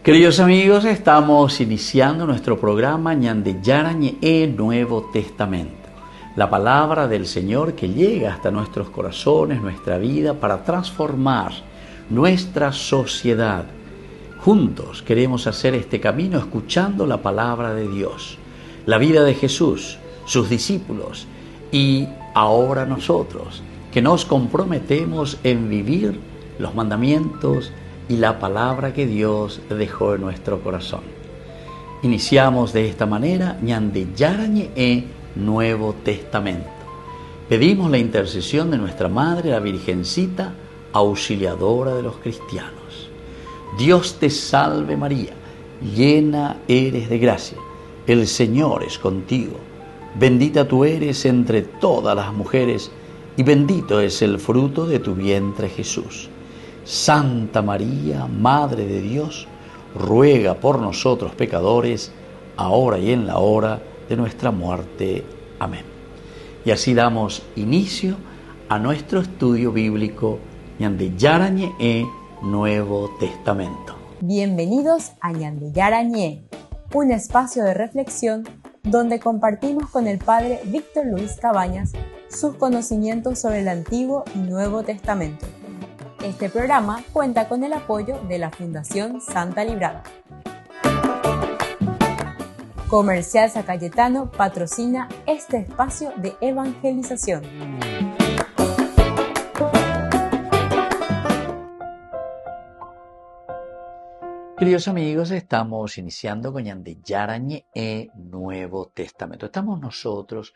Queridos amigos, estamos iniciando nuestro programa Ñande Yarañe Nuevo Testamento. La palabra del Señor que llega hasta nuestros corazones, nuestra vida, para transformar nuestra sociedad. Juntos queremos hacer este camino escuchando la palabra de Dios, la vida de Jesús, sus discípulos y ahora nosotros, que nos comprometemos en vivir los mandamientos y la palabra que Dios dejó en nuestro corazón. Iniciamos de esta manera Ñande Yarañe Nuevo Testamento. Pedimos la intercesión de nuestra Madre, la Virgencita, auxiliadora de los cristianos. Dios te salve María, llena eres de gracia, el Señor es contigo. Bendita tú eres entre todas las mujeres y bendito es el fruto de tu vientre Jesús. Santa María, Madre de Dios, ruega por nosotros pecadores, ahora y en la hora de nuestra muerte. Amén. Y así damos inicio a nuestro estudio bíblico Ñande Yarañe Nuevo Testamento. Bienvenidos a Ñande Yarañe, un espacio de reflexión donde compartimos con el Padre Víctor Luis Cabañas sus conocimientos sobre el Antiguo y Nuevo Testamento. Este programa cuenta con el apoyo de la Fundación Santa Librada. Comercial San Cayetano patrocina este espacio de evangelización. Queridos amigos, estamos iniciando con Ñande Yarañe Nuevo Testamento. Estamos nosotros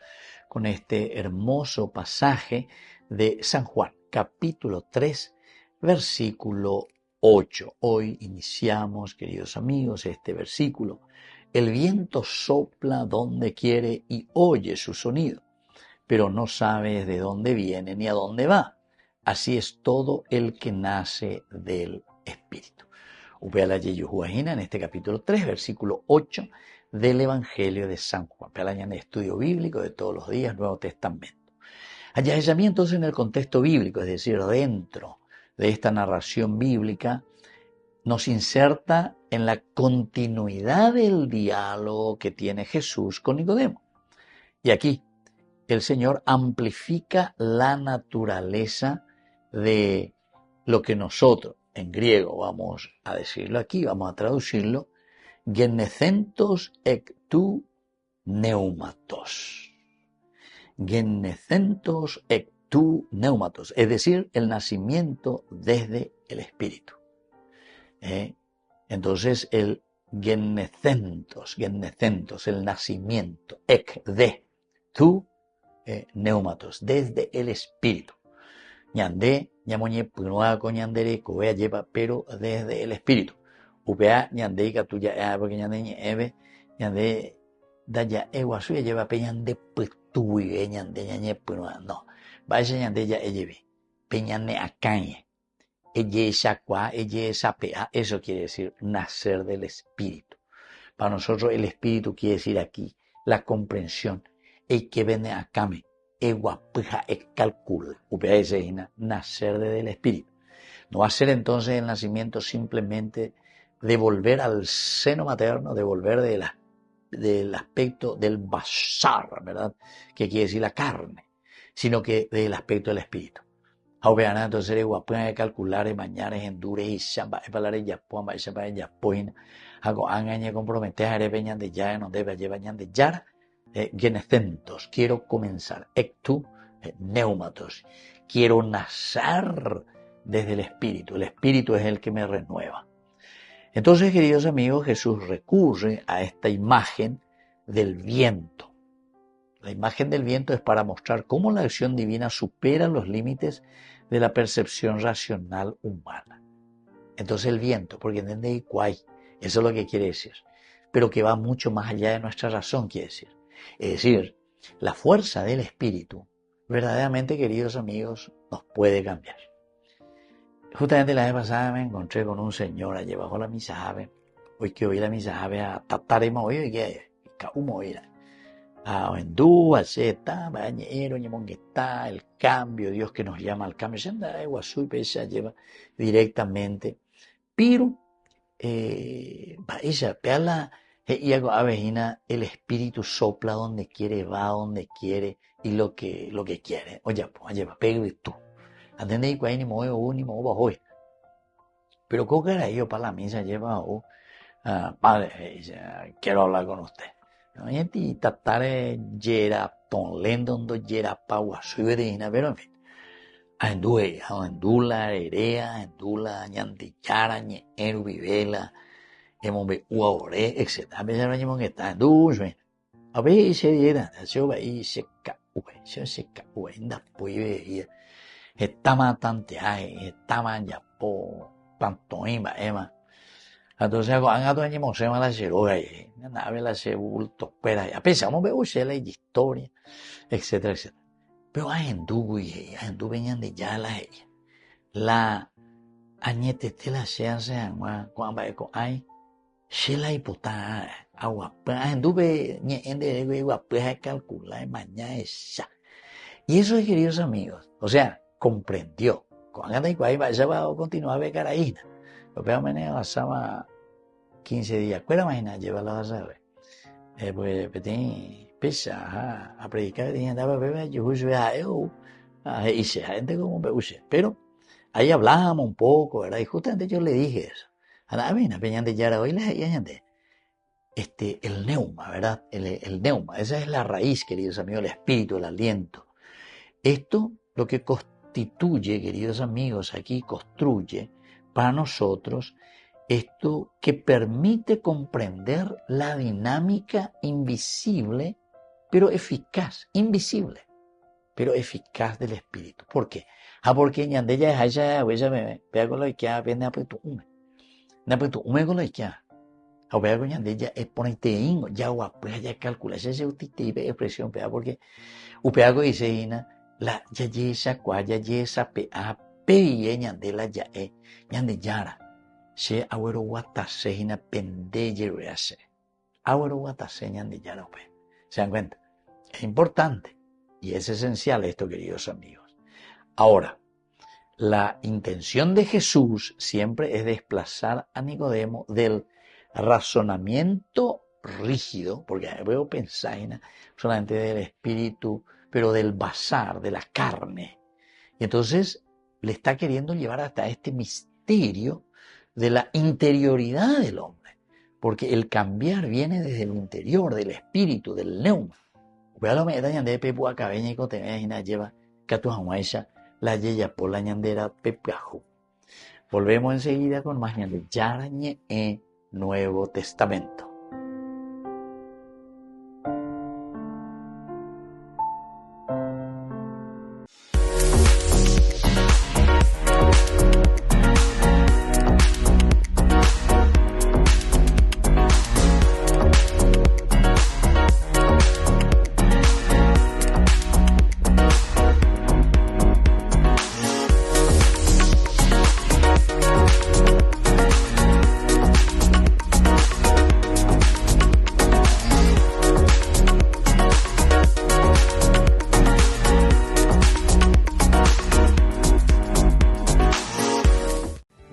con este hermoso pasaje de San Juan, capítulo 3, versículo 8. Hoy iniciamos, queridos amigos, este versículo. El viento sopla donde quiere y oye su sonido, pero no sabes de dónde viene ni a dónde va. Así es todo el que nace del Espíritu. Upeala Yeyujuajina en este capítulo 3, versículo 8 del Evangelio de San Juan. Upeala en el estudio bíblico de todos los días, Nuevo Testamento. Allá entonces en el contexto bíblico, es decir, dentro de esta narración bíblica, nos inserta en la continuidad del diálogo que tiene Jesús con Nicodemo. Y aquí el Señor amplifica la naturaleza de lo que nosotros, en griego vamos a decirlo aquí, vamos a traducirlo, genecentos ek tu neumatos. Genecentos ek tu neumatos, es decir, el nacimiento desde el Espíritu. Entonces el genecentos, el nacimiento, ek de, tu neumatos, desde el Espíritu. Ñande, ñamoñe punua con ñandere, covea lleva, pero desde el Espíritu. Upea ñande y catuya, porque ñande ñeve, ñande daya eguasuya lleva peñande putui, ñande ñañe punua, no. Vaya ñande ya lleve, peñane acañe. Ella esa cuá, ella esa pea, eso quiere decir nacer del Espíritu. Para nosotros el Espíritu quiere decir aquí la comprensión, el que viene acá me. Eguapuja el cálculo, nacer desde el Espíritu. No va a ser entonces el nacimiento simplemente de volver al seno materno, de volver del aspecto del basar, ¿verdad? Que quiere decir la carne, sino que del aspecto del Espíritu. Entonces, eguapuja el calcular, mañana endure y chamba, palare ya poma, chamba ya poina, hago angañe comprometer a repeñan de ya, no debe llevar de ya. Genecentos, quiero comenzar. Ectu, neumatos, quiero nacer desde el Espíritu. El Espíritu es el que me renueva. Entonces, queridos amigos, Jesús recurre a esta imagen del viento. La imagen del viento es para mostrar cómo la acción divina supera los límites de la percepción racional humana. Entonces el viento, porque entiende cuay, eso es lo que quiere decir, pero que va mucho más allá de nuestra razón, quiere decir. Es decir, la fuerza del Espíritu, verdaderamente, queridos amigos, nos puede cambiar. Justamente la vez pasada me encontré con un señor allí bajo la misabe. Hoy que oí la misabe a tatarema hoy que caumo era. A endú, a zeta, bañero, ñemonguetá, el cambio, Dios que nos llama al cambio. Se anda de Guasú y se lleva directamente. Pero ella, peala, y hago avejina, el espíritu sopla donde quiere, va donde quiere, y lo que quiere. Oye, pues, lleva, pegue tú. Atende y cuál ni mueve ni mueve hoy. Pero coca yo para la misa lleva, padre, quiero hablar con usted. Y tatare yera, ponlendondo yera, paua, suberina, pero en fin. Endula, erea, endula, ñandillara, ñeeru, vivela, emombe, uaore, etc. A veces no llevamos que está en dulce. A veces se diera, se va y se cae, inda puede está matante, está ya po, tanto ima, ema. Entonces, cuando años se la ceroga, nave la se bulto, pero ya pensamos, veo la historia, etcétera, etcétera. Pero en venían de ya la añetete la seanse cuando va con ay se la hipota agua en duve ni en de agua pues calcular mañana esa. Y eso, queridos amigos, o sea, comprendió cuando anda y se va a continuar a ver caraína lo peor me pasaba 15 días cuál imagina llevarla a saber pues petí pesa a predicar y andaba bebé yo y se gente como pero ahí hablábamos un poco, ¿verdad? Y justamente yo le dije eso. A la vena peñan de yara hoy la gente el neuma, ¿verdad? El neuma, esa es la raíz, queridos amigos, el espíritu, el aliento. Esto lo que constituye, queridos amigos, aquí construye para nosotros esto que permite comprender la dinámica invisible, pero eficaz, invisible, pero eficaz del espíritu. ¿Por qué? Porque ñandella es ella me vea con lo que viene a tu con lo que a vea con ñandella es ponerte ingo ya pues ya calcula ese utite expresión pea porque upeago dice ina la ya yesa cuaya yesa pea pe ñandela ya ñandellara se agüero guatase ina pendeye rease agüero guatase ñandellara pe. ¿Se dan cuenta? Es importante y es esencial esto, queridos amigos. Ahora, la intención de Jesús siempre es desplazar a Nicodemo del razonamiento rígido, porque veo pensar solamente del espíritu, pero del bazar, de la carne. Y entonces le está queriendo llevar hasta este misterio de la interioridad del hombre, porque el cambiar viene desde el interior, del espíritu, del neuma. Vealo me dañan de pepu a cabeña y cotemea y na lleva catu hamaisha la yeya por la ñandera pepiaju. Volvemos enseguida con más ñande yarañe Nuevo Testamento.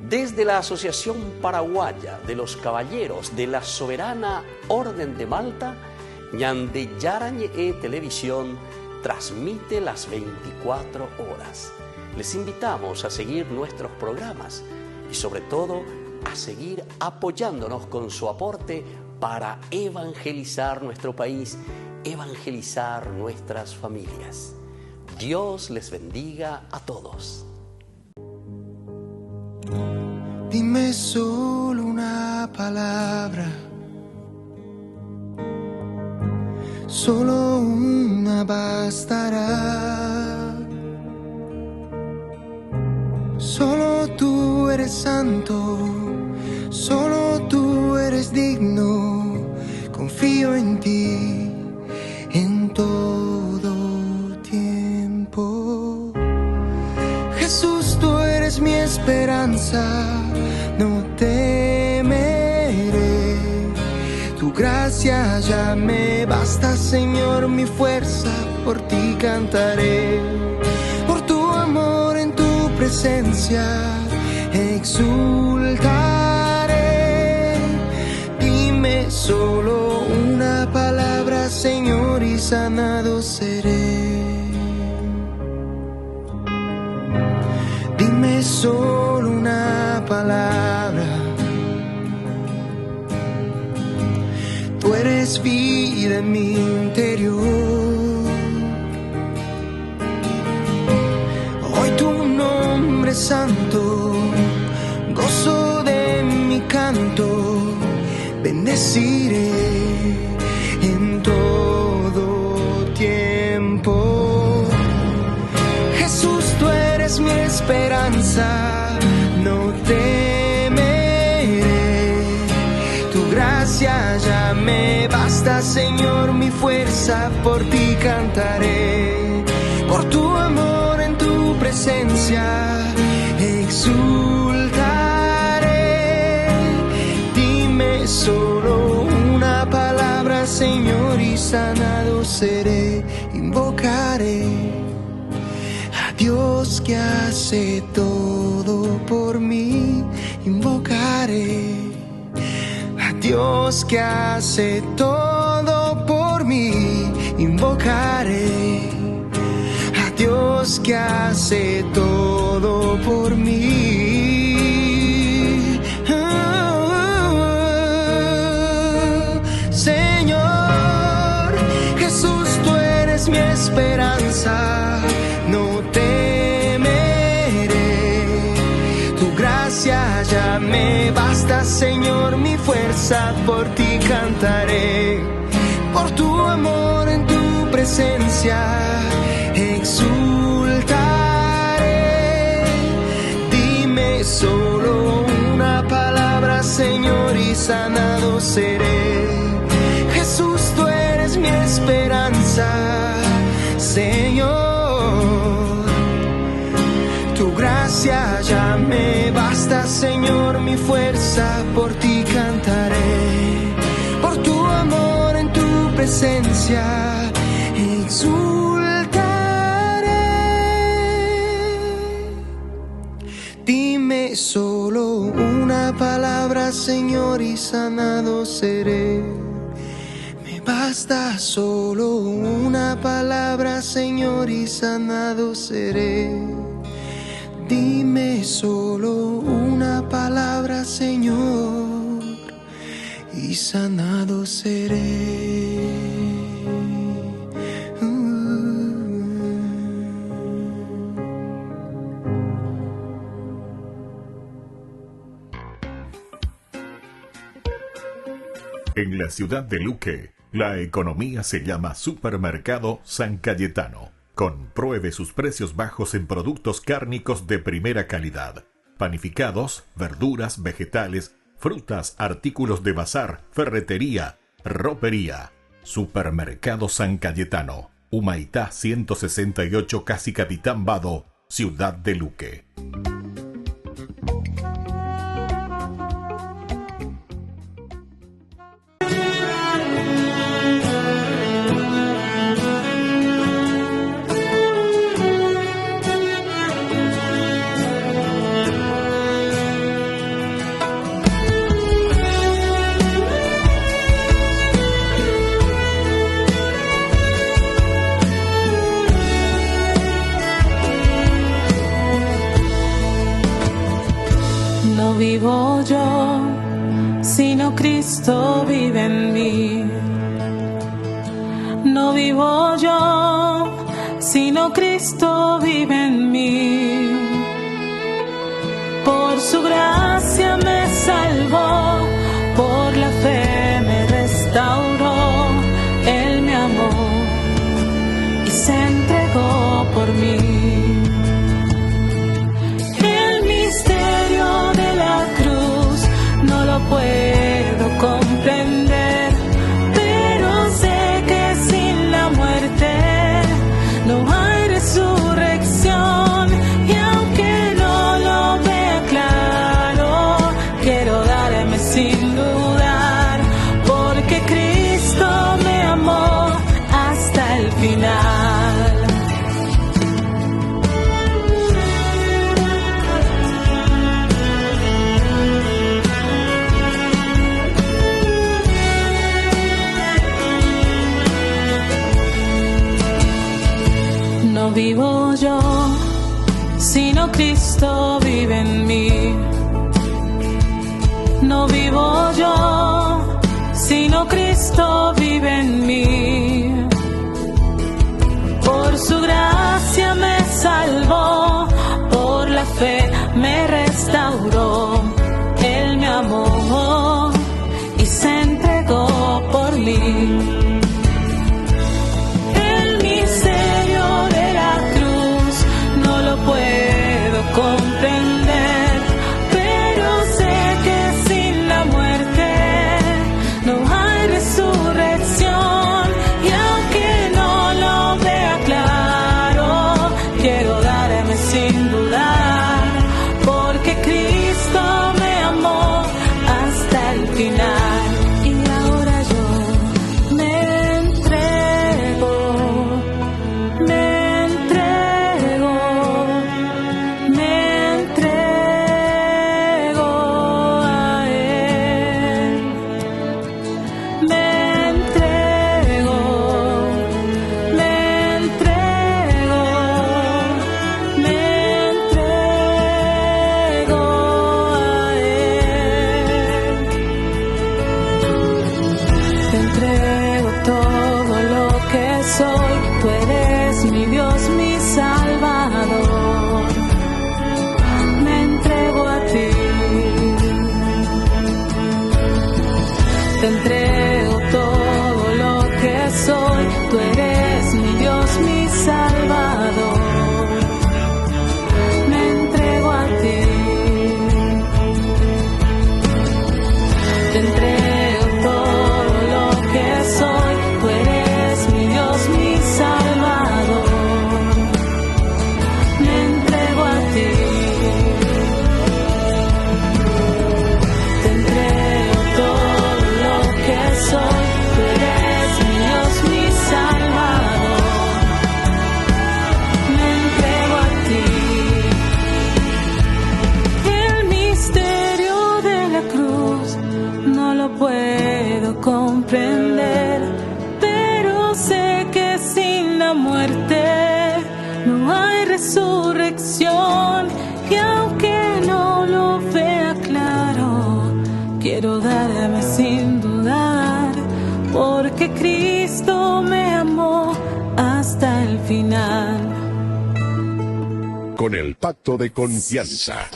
Desde la Asociación Paraguaya de los Caballeros de la Soberana Orden de Malta, Ñandeyarañe Televisión transmite las 24 horas. Les invitamos a seguir nuestros programas y sobre todo a seguir apoyándonos con su aporte para evangelizar nuestro país, evangelizar nuestras familias. Dios les bendiga a todos. Dime solo una palabra, solo una bastará. Solo tú eres santo, solo tú eres digno. Confío en ti en todo tiempo. Jesús, tú eres mi esperanza. No temeré, tu gracia ya me basta, Señor, mi fuerza, por ti cantaré. Por tu amor en tu presencia exultaré. sanado seré. Dime solo una palabra. Tú eres vida en mi interior. Hoy tu nombre santo, gozo de mi canto, bendeciré en todo tiempo. Jesús, tú eres mi esperanza, no temeré. Tu gracia ya me basta, Señor, mi fuerza, por ti cantaré. Por tu amor en tu presencia exultaré. Dime solo una palabra, Señor, y sanado seré. Invocaré a Dios que hace todo por mí. Invocaré a Dios que hace todo por mí. Invocaré a Dios que hace todo por mí. Señor Jesús, tú eres mi esperanza, no temeré. Tu gracia ya me basta, Señor, mi fuerza, por ti cantaré. Por tu amor en tu presencia exultaré. Dime solo una palabra, Señor, y sanado seré. Jesús, tú eres mi esperanza, Señor. Tu gracia ya me basta, Señor, mi fuerza, por ti cantaré. Por tu amor en tu presencia exultaré. Dime solo una palabra, Señor, y sanado seré. Me basta solo una palabra, Señor, y sanado seré. Dime solo una palabra, Señor, y sanado seré. En la ciudad de Luque, la economía se llama Supermercado San Cayetano. Compruebe sus precios bajos en productos cárnicos de primera calidad. Panificados, verduras, vegetales, frutas, artículos de bazar, ferretería, ropería. Supermercado San Cayetano, Humaitá 168, Casi Capitán Vado, ciudad de Luque. No vivo yo, sino Cristo vive en mí. No vivo yo, sino Cristo vive en mí. Por su gracia me salvó, por la fe me restauró. Él me amó y se entregó por mí. No lo puedo comprender, pero sé que sin la muerte no hay resurrección. Y aunque no lo vea claro, quiero darme Cristo vive en mí. No vivo yo, sino Cristo vive en mí. Por su gracia me salvó, por la fe me restauró. Él me amó y se entregó por mí. El misterio de la cruz no lo puedo comprender, pero sé que sin la muerte no hay resurrección. Y aunque no lo vea claro, quiero darme sin dudar, porque Cristo me amó hasta el final. Y ahora yo me entrego, me entrego, me entrego a Él. Me entrego, me entrego, me entrego a Él. Te entrego todo lo que soy, tú eres mi Dios, mi Salvador. Me entrego a ti. Te entrego todo lo que soy, tú eres mi Dios, mi Salvador. Me entrego a ti. Te entrego todo lo que soy, tú eres mi Dios, mi Salvador. Me entrego a ti. Te entrego todo lo que soy, tú eres mi Dios, mi Salvador. Me entrego a ti. El misterio de la cruz no lo puedo comprender, pero sé que sin la muerte no hay resurrección. Y aunque no lo vea claro, quiero darme sin dudar, porque Cristo me amó hasta el final. Con el Pacto de Confianza,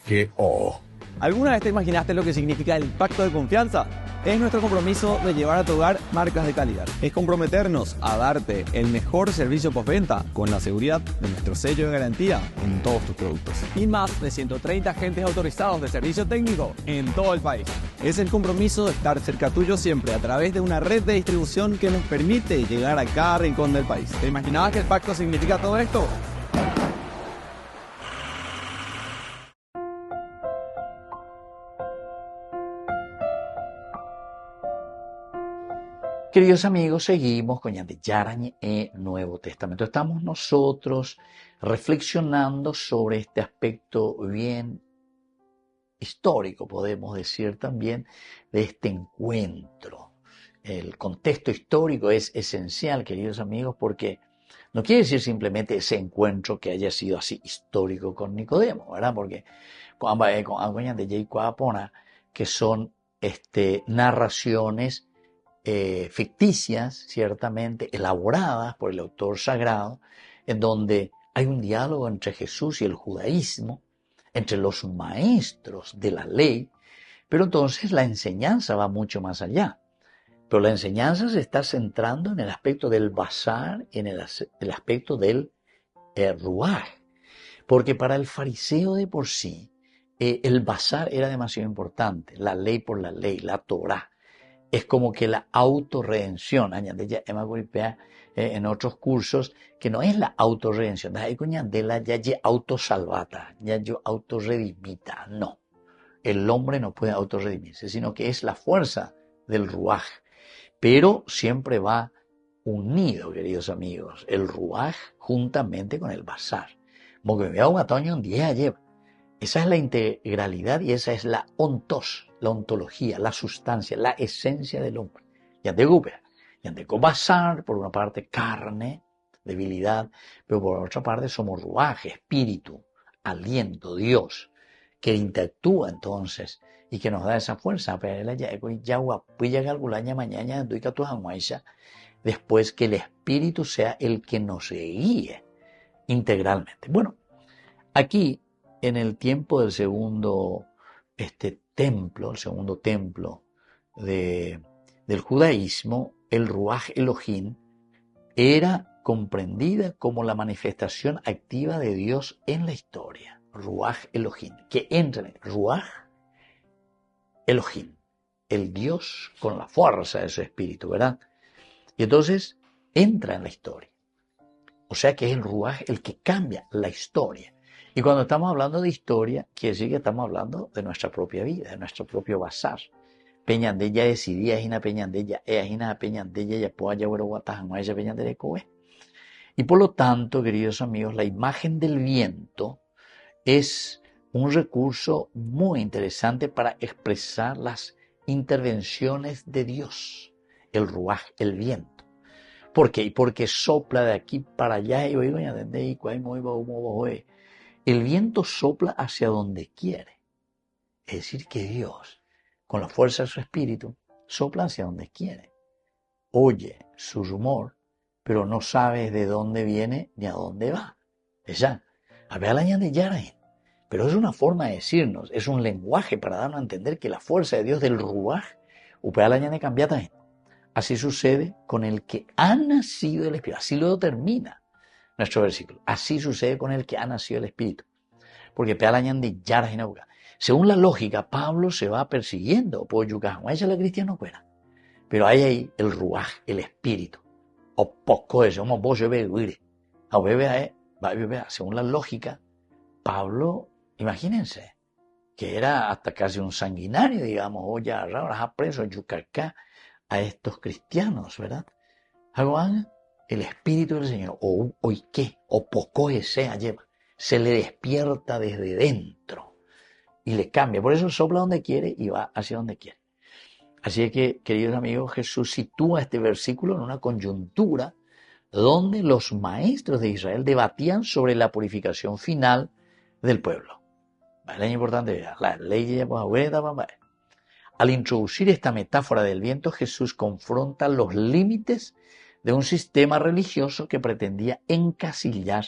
MGO. ¿Alguna vez te imaginaste lo que significa el pacto de confianza? Es nuestro compromiso de llevar a tu hogar marcas de calidad. Es comprometernos a darte el mejor servicio postventa con la seguridad de nuestro sello de garantía en todos tus productos. Y más de 130 agentes autorizados de servicio técnico en todo el país. Es el compromiso de estar cerca tuyo siempre a través de una red de distribución que nos permite llegar a cada rincón del país. ¿Te imaginabas que el pacto significa todo esto? Queridos amigos, seguimos con Ñande Yarañe e Nuevo Testamento. Estamos nosotros reflexionando sobre este aspecto bien histórico, podemos decir también, de este encuentro. El contexto histórico es esencial, queridos amigos, porque no quiere decir simplemente ese encuentro que haya sido así histórico con Nicodemo, ¿verdad? Porque con Ñande Yarañe, que son narraciones ficticias, ciertamente, elaboradas por el autor sagrado, en donde hay un diálogo entre Jesús y el judaísmo, entre los maestros de la ley, pero entonces la enseñanza va mucho más allá. Pero la enseñanza se está centrando en el aspecto del basar y en el aspecto del ruaj, porque para el fariseo de por sí, el basar era demasiado importante, la ley por la ley, la Torá. Es como que la autorredención, añade ya en otros cursos, que no es la autorredención, de la ya autosalvata, ya yo autorredimita, no. El hombre no puede autorredimirse, sino que es la fuerza del ruaj. Pero siempre va unido, queridos amigos, el ruaj juntamente con el basar. Como que me un otoño un día ayer. Esa es la integralidad y esa es la ontos, la ontología, la sustancia, la esencia del hombre. Yandeko basar, por una parte carne, debilidad, pero por otra parte somos ruaj, espíritu, aliento, Dios, que interactúa entonces y que nos da esa fuerza. Después que el Espíritu sea el que nos guíe integralmente. Bueno, aquí en el tiempo del segundo templo, el segundo templo del judaísmo, el Ruach Elohim era comprendida como la manifestación activa de Dios en la historia. Ruach Elohim, que entra en Ruach Elohim, el Dios con la fuerza de su espíritu, ¿verdad? Y entonces entra en la historia. O sea que es el Ruach el que cambia la historia. Y cuando estamos hablando de historia, quiere decir que estamos hablando de nuestra propia vida, de nuestro propio bazar. Peñandella decidía, es una peñandella, es una peñandella, ya pueda ya guatajanuaya peñandella coe. Y por lo tanto, queridos amigos, la imagen del viento es un recurso muy interesante para expresar las intervenciones de Dios, el Ruach, el viento. ¿Por qué? Porque sopla de aquí para allá. El viento sopla hacia donde quiere. Es decir, que Dios, con la fuerza de su espíritu, sopla hacia donde quiere. Oye su rumor, pero no sabes de dónde viene ni a dónde va. Ella, a ver la de Yarain. Pero es una forma de decirnos, es un lenguaje para darnos a entender que la fuerza de Dios del Ruach, upea la de cambiar también. Así sucede con el que ha nacido del Espíritu. Así luego termina nuestro versículo. Así sucede con el que ha nacido del Espíritu. Porque según la lógica, Pablo se va persiguiendo por Yucatán. Ella la cristiana fuera. Pero hay ahí el Ruach, el Espíritu. O poco eso, como vos según la lógica, Pablo, imagínense, que era hasta casi un sanguinario, digamos, o ya ahora preso en Yucatán a estos cristianos, ¿verdad? El Espíritu del Señor, o qué, o poco sea lleva, se le despierta desde dentro y le cambia. Por eso sopla donde quiere y va hacia donde quiere. Así que, queridos amigos, Jesús sitúa este versículo en una coyuntura donde los maestros de Israel debatían sobre la purificación final del pueblo. Es importante, la ley al introducir esta metáfora del viento, Jesús confronta los límites de un sistema religioso que pretendía encasillar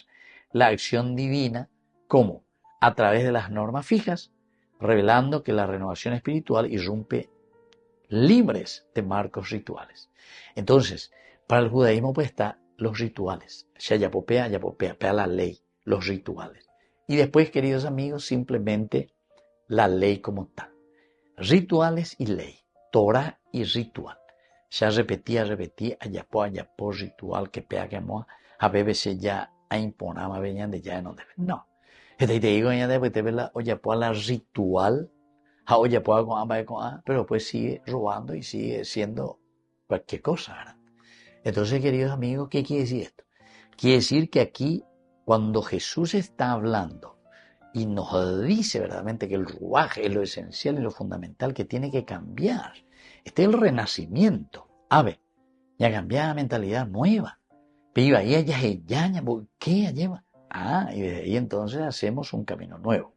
la acción divina como a través de las normas fijas, revelando que la renovación espiritual irrumpe libres de marcos rituales. Entonces, para el judaísmo pues está los rituales, yapopea, la ley, los rituales. Y después, queridos amigos, simplemente la ley como tal. Rituales y ley, Torah y ritual. Ya repetía, ayapó, ritual, que pea que moa, a BBC ya a imponama venían de ya no debe. No. Te digo, ya debe te ver la oyapó la ritual, a oyapó con pero pues sigue robando y sigue siendo cualquier cosa, ¿verdad? Entonces, queridos amigos, ¿qué quiere decir esto? Quiere decir que aquí, cuando Jesús está hablando y nos dice verdaderamente que el ruaj es lo esencial y lo fundamental que tiene que cambiar. Este es el renacimiento. Ya cambiar la mentalidad nueva. Pero ahí ella es yaña, ¿por qué lleva? Y desde ahí entonces hacemos un camino nuevo.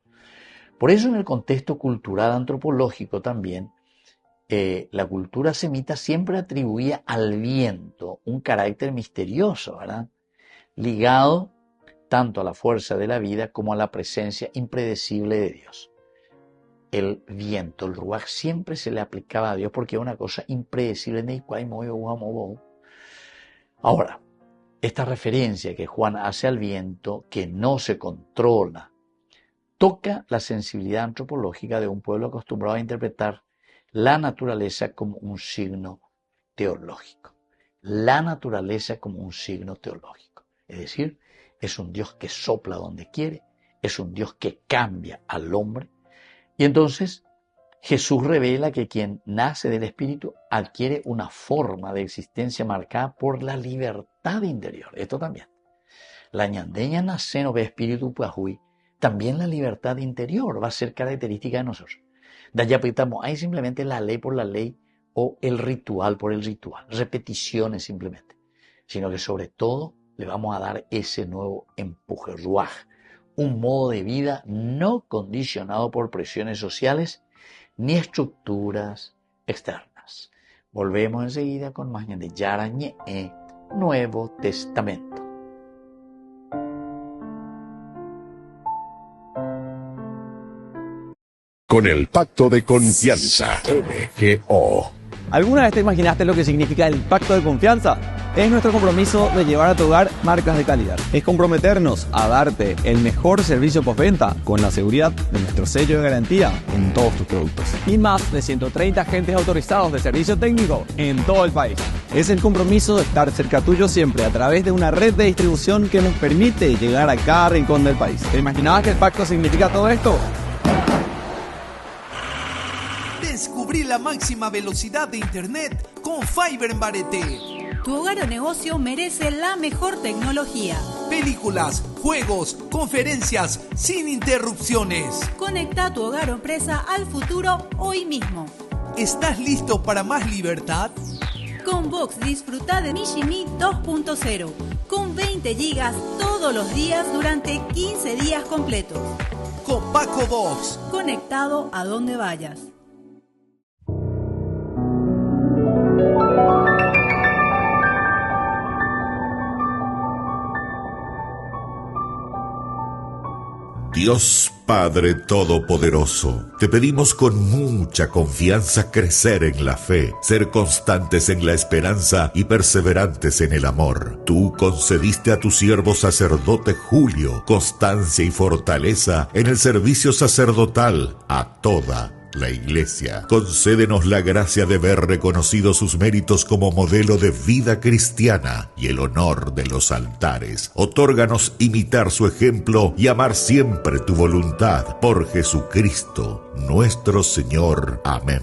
Por eso en el contexto cultural antropológico también, la cultura semita siempre atribuía al viento un carácter misterioso, ¿verdad? Ligado tanto a la fuerza de la vida como a la presencia impredecible de Dios. El viento, el ruaj, siempre se le aplicaba a Dios porque es una cosa impredecible. Ahora, esta referencia que Juan hace al viento, que no se controla, toca la sensibilidad antropológica de un pueblo acostumbrado a interpretar la naturaleza como un signo teológico. La naturaleza como un signo teológico. Es decir, es un Dios que sopla donde quiere, es un Dios que cambia al hombre. Y entonces Jesús revela que quien nace del Espíritu adquiere una forma de existencia marcada por la libertad interior. Esto también. La ñandeña nace no ve Espíritu Puahui. También la libertad interior va a ser característica de nosotros. De allá pitamos, hay simplemente la ley por la ley o el ritual por el ritual. Repeticiones simplemente. Sino que sobre todo le vamos a dar ese nuevo empuje, ruaj, un modo de vida no condicionado por presiones sociales ni estructuras externas. Volvemos enseguida con más de Yarañé, Nuevo Testamento. Con el pacto de confianza, MGO. ¿Alguna vez te imaginaste lo que significa el pacto de confianza? Es nuestro compromiso de llevar a tu hogar marcas de calidad. Es comprometernos a darte el mejor servicio postventa con la seguridad de nuestro sello de garantía en todos tus productos. Y más de 130 agentes autorizados de servicio técnico en todo el país. Es el compromiso de estar cerca tuyo siempre a través de una red de distribución que nos permite llegar a cada rincón del país. ¿Te imaginabas que el pacto significa todo esto? Descubrí la máxima velocidad de internet con Fiber en Barete. Tu hogar o negocio merece la mejor tecnología. Películas, juegos, conferencias, sin interrupciones. Conecta tu hogar o empresa al futuro hoy mismo. ¿Estás listo para más libertad? Con Vox disfruta de Mishimi 2.0 con 20 gigas todos los días durante 15 días completos. Con Paco Vox. Conectado a donde vayas. Dios Padre Todopoderoso, te pedimos con mucha confianza crecer en la fe, ser constantes en la esperanza y perseverantes en el amor. Tú concediste a tu siervo sacerdote Julio constancia y fortaleza en el servicio sacerdotal a toda la Iglesia. Concédenos la gracia de ver reconocidos sus méritos como modelo de vida cristiana y el honor de los altares. Otórganos imitar su ejemplo y amar siempre tu voluntad. Por Jesucristo, nuestro Señor. Amén.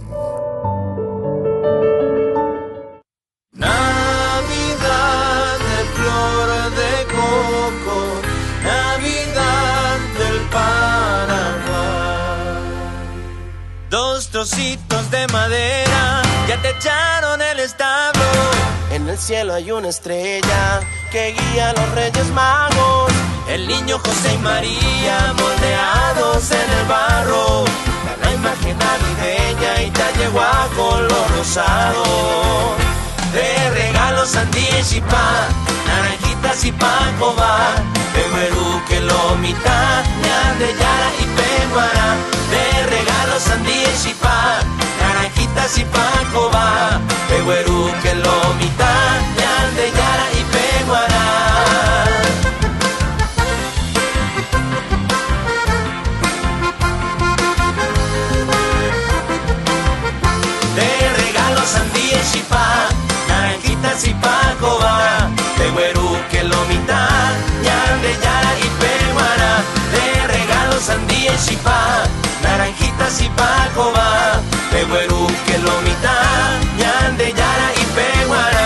Navidad de flor de coco, Navidad del Paraguay. 2 trocitos de madera ya te echaron el establo. En el cielo hay una estrella que guía a los Reyes Magos. El niño José y María moldeados en el barro. La imagen navideña y te llegó a color rosado. De regalos sandía y chipá, naranjitas y pacoba. Peguerú que lo mitad, de Yara y Peguara. De regalos sandía y chipá, naranjitas y pacoba. Peguerú que lo mitad, de Yara y Peguara. Sandía y chipá, naranjitas y pacoba. Peguerú que lo mitad, de Yara y Peguara. De regalo sandía y chipá, naranjitas y pacoba. Peguerú que lo mitad, de Yara y Peguara.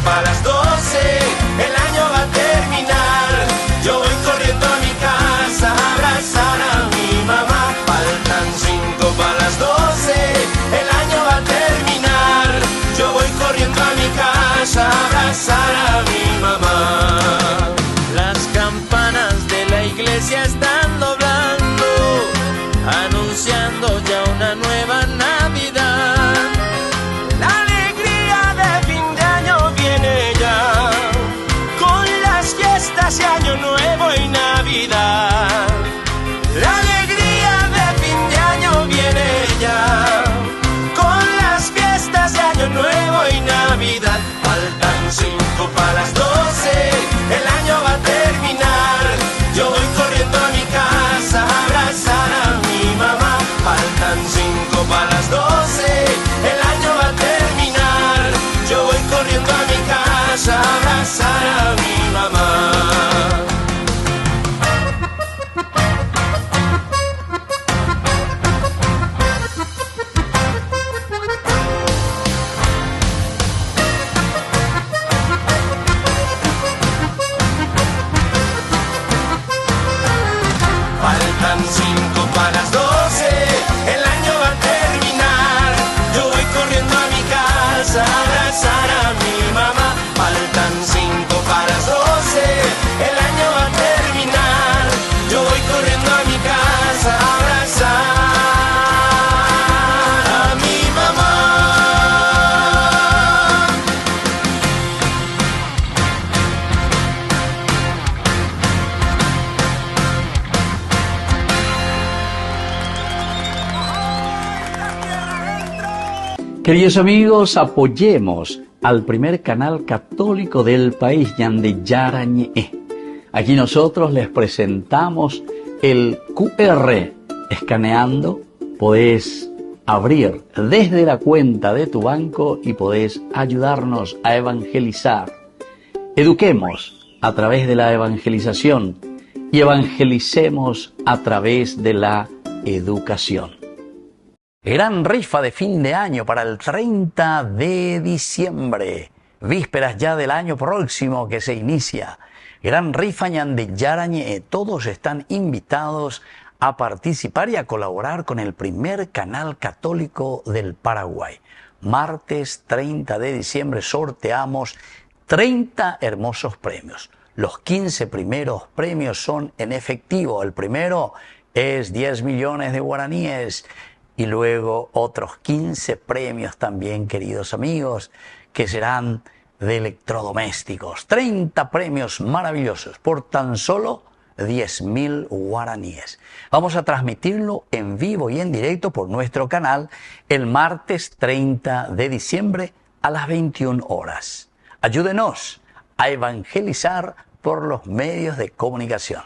A las 12, el año va a terminar. Yo voy corriendo a mi casa a abrazar a mi mamá. Faltan 5 para las 12, el año va a terminar. Yo voy corriendo a mi casa a abrazar a mi mamá. Las campanas de la iglesia están doblando, anunciando ya una nueva Navidad. Hace Año Nuevo y Navidad. La alegría de fin de año viene ya, con las fiestas de Año Nuevo y Navidad. Faltan 5 para las 12, el año va a terminar. Yo voy corriendo a mi casa a abrazar a mi mamá. Faltan 5 para las 12, el año va a terminar. Yo voy corriendo a mi casa a abrazar a mi mamá. Queridos amigos, apoyemos al primer canal católico del país, Ñande Yarañe. Aquí nosotros les presentamos el QR. Escaneando, podés abrir desde la cuenta de tu banco y podés ayudarnos a evangelizar. Eduquemos a través de la evangelización y evangelicemos a través de la educación. Gran rifa de fin de año para el 30 de diciembre, vísperas ya del año próximo que se inicia. Gran rifa Ñande Yarañe, todos están invitados a participar y a colaborar con el primer canal católico del Paraguay. Martes 30 de diciembre sorteamos 30 hermosos premios. Los 15 primeros premios son en efectivo. El primero es 10 millones de guaraníes y luego otros 15 premios también, queridos amigos, que serán de electrodomésticos. 30 premios maravillosos por tan solo 10.000 guaraníes. Vamos a transmitirlo en vivo y en directo por nuestro canal el martes 30 de diciembre a las 21 horas. Ayúdenos a evangelizar por los medios de comunicación.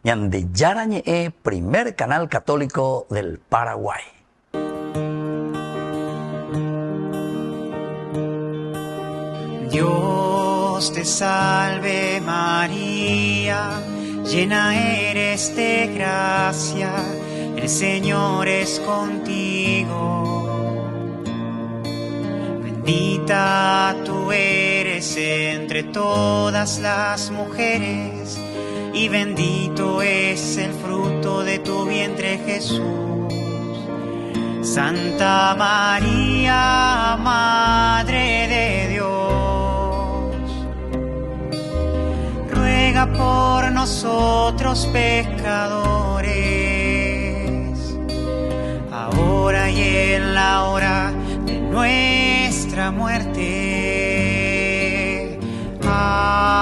Ñande Yarañe, primer canal católico del Paraguay. Dios te salve María, llena eres de gracia, el Señor es contigo. Bendita tú eres entre todas las mujeres, y bendito es el fruto de tu vientre Jesús. Santa María, Madre de Dios, ruega por nosotros pecadores, ahora y en la hora de nuestra muerte. Amén.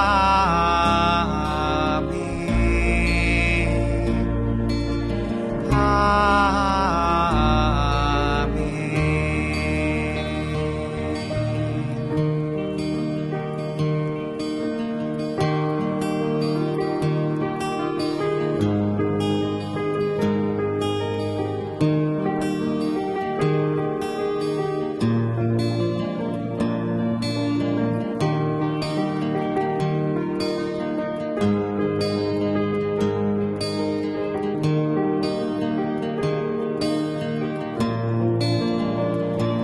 Amén.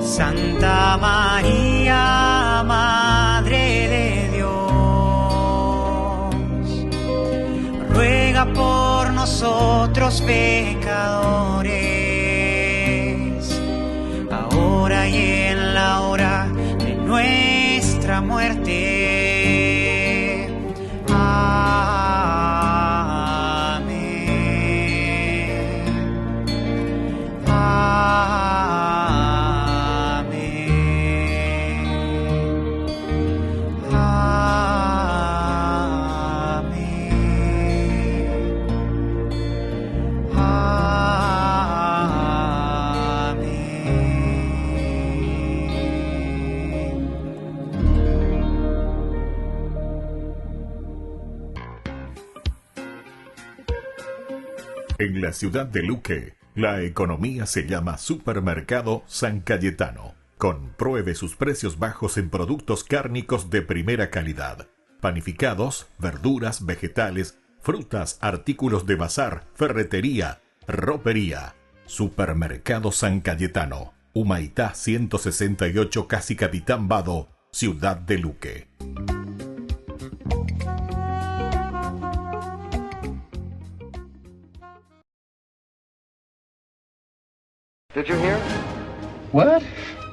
Santa María, Madre de Dios, ruega por nosotros pecadores, ahora y en la hora de nuestra muerte. En la ciudad de Luque, la economía se llama Supermercado San Cayetano. Compruebe sus precios bajos en productos cárnicos de primera calidad. Panificados, verduras, vegetales, frutas, artículos de bazar, ferretería, ropería. Supermercado San Cayetano. Humaitá 168, Casi Capitán Vado, ciudad de Luque. Did you hear? What?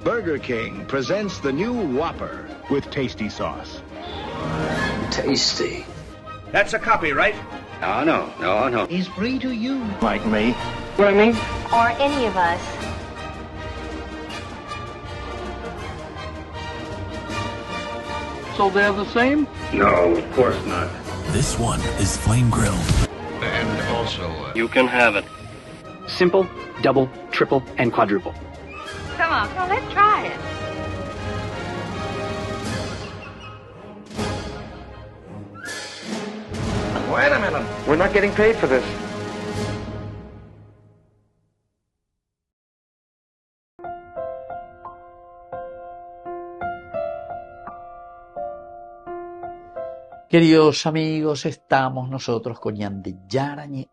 Burger King presents the new Whopper with tasty sauce. Tasty. That's a copy, right? No. He's free to use. Like me. What I mean? Or any of us. So they're the same? No, of course not. This one is flame grilled. And also... You can have it. Simple, double, triple, and quadruple. Come on, let's try it. Wait a minute. We're not getting paid for this. Queridos amigos, estamos nosotros con Ñande Yarañe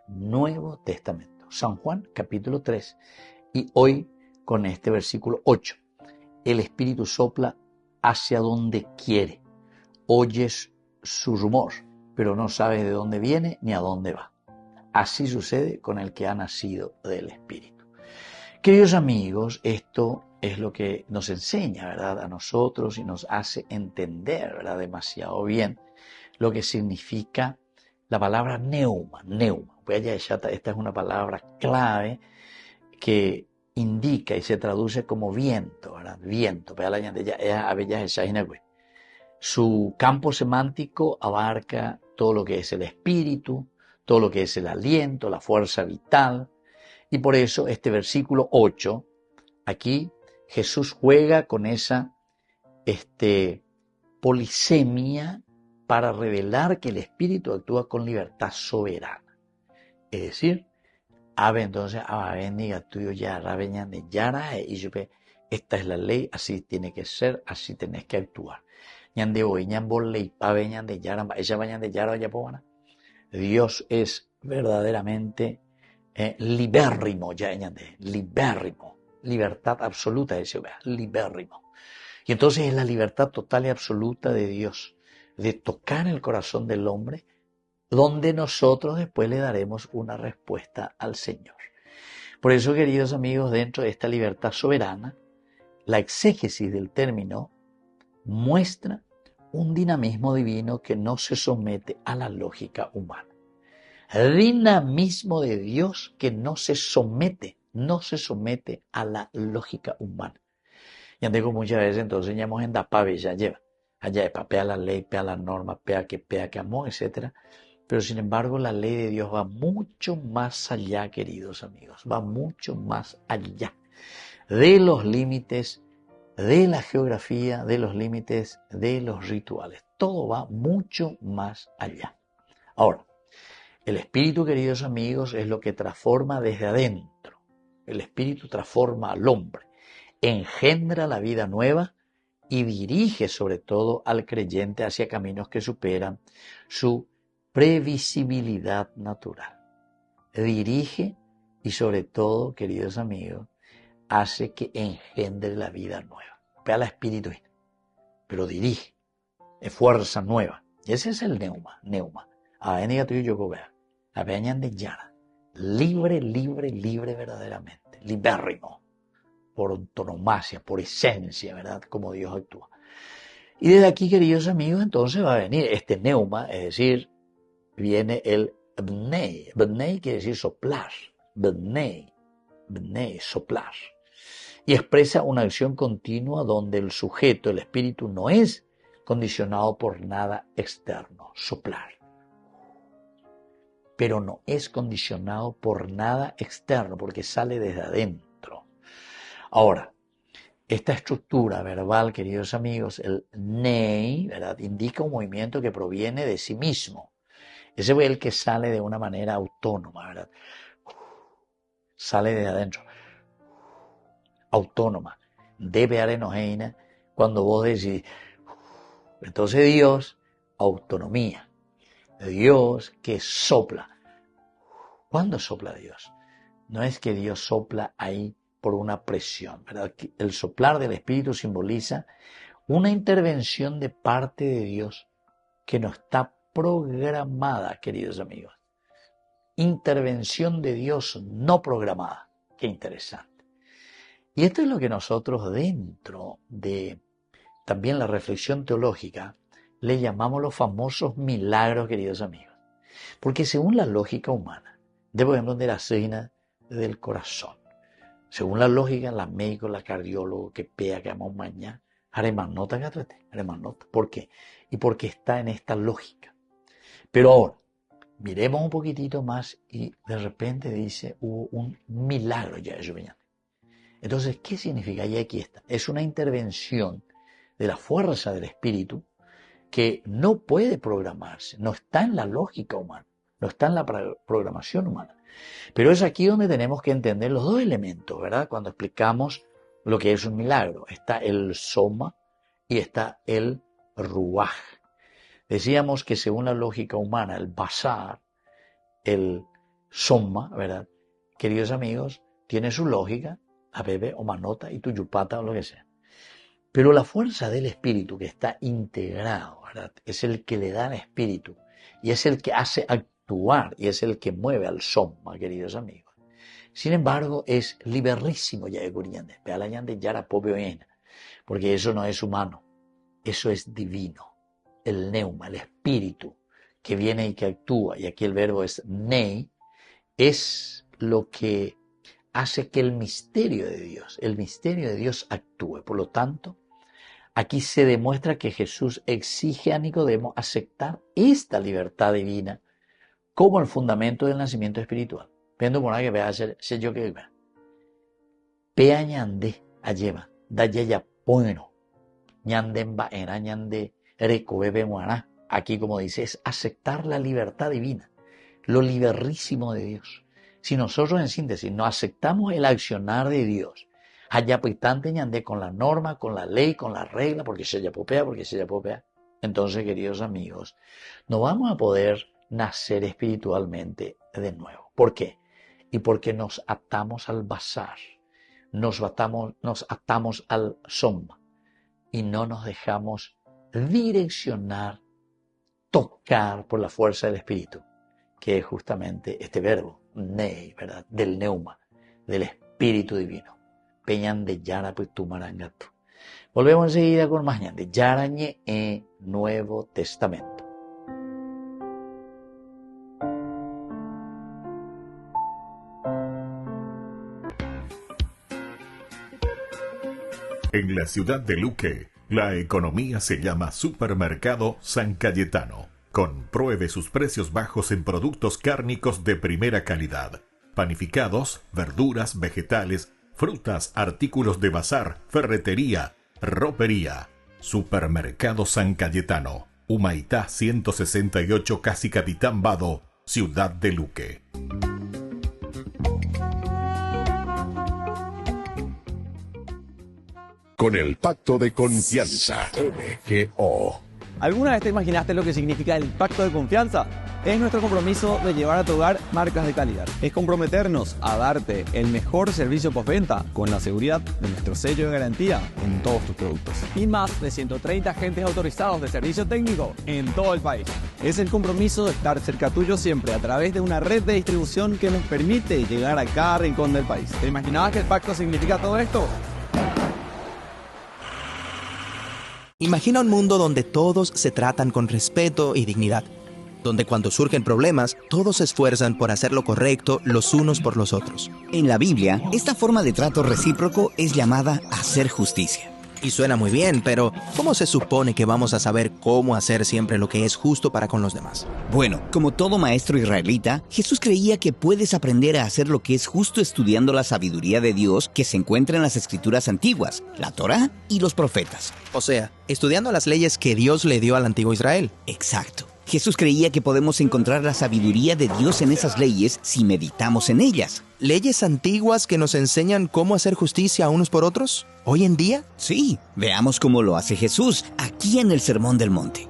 Nuevo Testamento, San Juan capítulo 3, y hoy con este versículo 8. El Espíritu sopla hacia donde quiere, oyes su rumor, pero no sabes de dónde viene ni a dónde va. Así sucede con el que ha nacido del Espíritu. Queridos amigos, esto es lo que nos enseña, ¿verdad?, a nosotros y nos hace entender, ¿verdad?, demasiado bien lo que significa la palabra neuma. Esta es una palabra clave que indica y se traduce como viento, ¿verdad? Viento. Su campo semántico abarca todo lo que es el espíritu, todo lo que es el aliento, la fuerza vital. Y por eso este versículo 8, aquí Jesús juega con esa polisemia para revelar que el Espíritu actúa con libertad soberana. Es decir, entonces, esta es la ley, así tiene que ser, así tenés que actuar. Dios es verdaderamente libérrimo, libérrimo, libertad absoluta, libérrimo. Y entonces es la libertad total y absoluta de Dios de tocar el corazón del hombre, donde nosotros después le daremos una respuesta al Señor. Por eso, queridos amigos, dentro de esta libertad soberana, la exégesis del término muestra un dinamismo divino que no se somete a la lógica humana. Dinamismo de Dios que no se somete a la lógica humana. Ya digo muchas veces, entonces ya en Dapabe ya lleva, allá pea la ley, pea la norma, pea que amó, etc. Pero sin embargo la ley de Dios va mucho más allá, queridos amigos, va mucho más allá de los límites de la geografía, de los límites de los rituales. Todo va mucho más allá. Ahora, el Espíritu, queridos amigos, es lo que transforma desde adentro. El Espíritu transforma al hombre, engendra la vida nueva y dirige sobre todo al creyente hacia caminos que superan su previsibilidad natural. Dirige y sobre todo, queridos amigos, hace que engendre la vida nueva. Vea el Espíritu, pero dirige, es fuerza nueva. Y ese es el neuma. Libre verdaderamente, libérrimo, por antonomasia, por esencia, ¿verdad?, como Dios actúa. Y desde aquí, queridos amigos, entonces va a venir este neuma, es decir, viene el bnei. Bnei quiere decir soplar, bnei, soplar. Y expresa una acción continua donde el sujeto, el espíritu, no es condicionado por nada externo, soplar. Pero no es condicionado por nada externo, porque sale desde adentro. Ahora, esta estructura verbal, queridos amigos, el nei, ¿verdad?, indica un movimiento que proviene de sí mismo. Ese es el que sale de una manera autónoma, ¿verdad? Sale de adentro. Autónoma. Debe arenogeina cuando vos decís. Entonces Dios, autonomía. Dios que sopla. ¿Cuándo sopla Dios? No es que Dios sopla ahí por una presión, ¿verdad? El soplar del Espíritu simboliza una intervención de parte de Dios que no está programada, queridos amigos. Intervención de Dios no programada. Qué interesante. Y esto es lo que nosotros, dentro de también la reflexión teológica, le llamamos los famosos milagros, queridos amigos. Porque según la lógica humana, debo entender la cena del corazón. Según la lógica, la médico, la cardiólogo, que pea, que amamos mañana, haremos nota que trate, haremos nota. ¿Por qué? Y porque está en esta lógica. Pero ahora, miremos un poquitito más y de repente dice, hubo un milagro ya de mañana. Entonces, ¿qué significa? Y aquí está. Es una intervención de la fuerza del Espíritu que no puede programarse, no está en la lógica humana, no está en la programación humana. Pero es aquí donde tenemos que entender los dos elementos, ¿verdad? Cuando explicamos lo que es un milagro. Está el soma y está el ruaj. Decíamos que según la lógica humana, el basar, el soma, ¿verdad? Queridos amigos, tiene su lógica, a bebé o manota y tu yupata o lo que sea. Pero la fuerza del espíritu que está integrado, ¿verdad? Es el que le da al espíritu y es el que hace actuar y es el que mueve al soma, queridos amigos. Sin embargo, es liberísimo ya de Curiande, porque eso no es humano, eso es divino. El neuma, el espíritu que viene y que actúa, y aquí el verbo es nei, es lo que hace que el misterio de Dios actúe. Por lo tanto, aquí se demuestra que Jesús exige a Nicodemo aceptar esta libertad divina como el fundamento del nacimiento espiritual. Viendo por ahí que vea hacer yo que vea. Pea ñande alleva, da ya bueno, ñandemba era ñande recobebe guaná. Aquí, como dice, es aceptar la libertad divina, lo liberísimo de Dios. Si nosotros, en síntesis, no aceptamos el accionar de Dios, allá pitante ñande con la norma, con la ley, con la regla, porque se yapopea, entonces, queridos amigos, no vamos a poder nacer espiritualmente de nuevo. ¿Por qué? Y porque nos atamos al basar, nos atamos al soma y no nos dejamos direccionar, tocar por la fuerza del espíritu, que es justamente este verbo, nei, ¿verdad? Del neuma, del espíritu divino. Peñan de Yara Putumarangato. Volvemos enseguida con más de Yarañe en Nuevo Testamento. En la ciudad de Luque, la economía se llama Supermercado San Cayetano. Compruebe sus precios bajos en productos cárnicos de primera calidad. Panificados, verduras, vegetales, frutas, artículos de bazar, ferretería, ropería. Supermercado San Cayetano. Humaitá 168 Casi Capitán Vado, ciudad de Luque. Con el pacto de confianza, MGO. ¿Alguna vez te imaginaste lo que significa el pacto de confianza? Es nuestro compromiso de llevar a tu hogar marcas de calidad. Es comprometernos a darte el mejor servicio postventa con la seguridad de nuestro sello de garantía en todos tus productos. Y más de 130 agentes autorizados de servicio técnico en todo el país. Es el compromiso de estar cerca tuyo siempre a través de una red de distribución que nos permite llegar a cada rincón del país. ¿Te imaginabas que el pacto significa todo esto? Imagina un mundo donde todos se tratan con respeto y dignidad, donde cuando surgen problemas, todos se esfuerzan por hacer lo correcto los unos por los otros. En la Biblia, esta forma de trato recíproco es llamada hacer justicia. Y suena muy bien, pero ¿cómo se supone que vamos a saber cómo hacer siempre lo que es justo para con los demás? Bueno, como todo maestro israelita, Jesús creía que puedes aprender a hacer lo que es justo estudiando la sabiduría de Dios que se encuentra en las escrituras antiguas, la Torá y los profetas. O sea, estudiando las leyes que Dios le dio al antiguo Israel. Exacto. Jesús creía que podemos encontrar la sabiduría de Dios en esas leyes si meditamos en ellas. ¿Leyes antiguas que nos enseñan cómo hacer justicia unos por otros? ¿Hoy en día? Sí, veamos cómo lo hace Jesús aquí en el Sermón del Monte.